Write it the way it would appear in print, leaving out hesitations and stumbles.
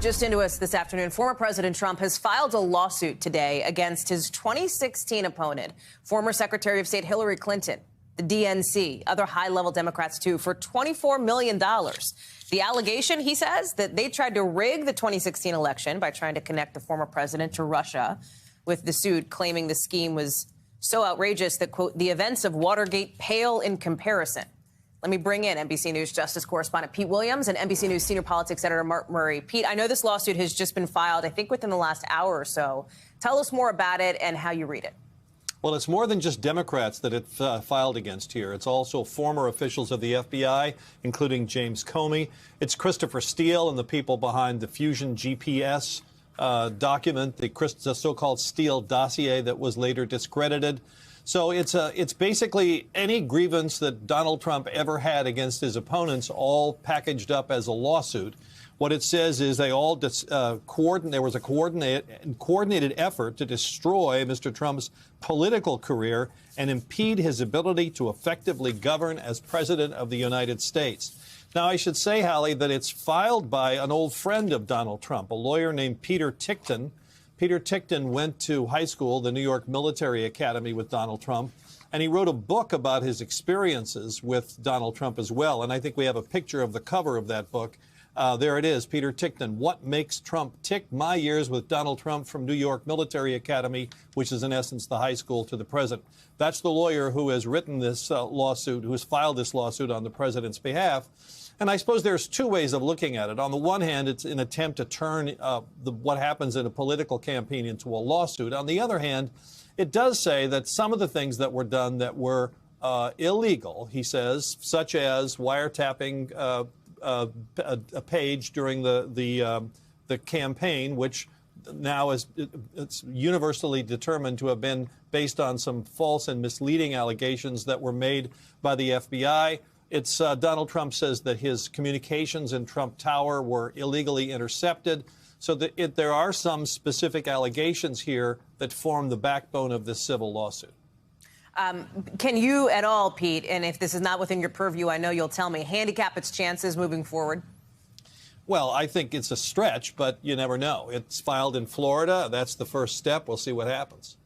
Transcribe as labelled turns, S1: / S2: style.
S1: Just into us this afternoon, former President Trump has filed a lawsuit today against his 2016 opponent, former Secretary of State Hilary Clinton, the DNC, other high-level Democrats, too, for $24 million. The allegation, he says, that they tried to rig the 2016 election by trying to connect the former president to Russia, with the suit claiming the scheme was so outrageous that, quote, the events of Watergate pale in comparison. Let me bring in NBC News Justice correspondent Pete Williams and NBC News senior politics editor Mark Murray. Pete, I know this lawsuit has just been filed, I think, within the last hour or so. Tell us more about it and how you read it.
S2: Well, it's more than just Democrats that it filed against here. It's also former officials of the FBI, including James Comey. It's Christopher Steele and the people behind the Fusion GPS document, the so-called Steele dossier that was later discredited. So it's basically any grievance that Donald Trump ever had against his opponents, all packaged up as a lawsuit. What it says is they all there was a coordinated effort to destroy Mr. Trump's political career and impede his ability to effectively govern as president of the United States. Now, I should say, Hallie, that it's filed by an old friend of Donald Trump, a lawyer named Peter Tickton. Peter Tickton went to high school, the New York Military Academy, with Donald Trump, and he wrote a book about his experiences with Donald Trump as well. And I think we have a picture of the cover of that book. There it is, Peter Tickton, What Makes Trump Tick? My Years with Donald Trump from New York Military Academy, which is in essence the high school to the president. That's the lawyer who has written this lawsuit, who has filed this lawsuit on the president's behalf. And I suppose there's two ways of looking at it. On the one hand, it's an attempt to turn what happens in a political campaign into a lawsuit. On the other hand, it does say that some of the things that were done that were illegal, he says, such as wiretapping a page during the campaign, which now it's universally determined to have been based on some false and misleading allegations that were made by the FBI. It's Donald Trump says that his communications in Trump Tower were illegally intercepted. So there are some specific allegations here that form the backbone of this civil lawsuit.
S1: Can you at all, Pete, and if this is not within your purview, I know you'll tell me, handicap its chances moving forward?
S2: Well, I think it's a stretch, but you never know. It's filed in Florida. That's the first step. We'll see what happens.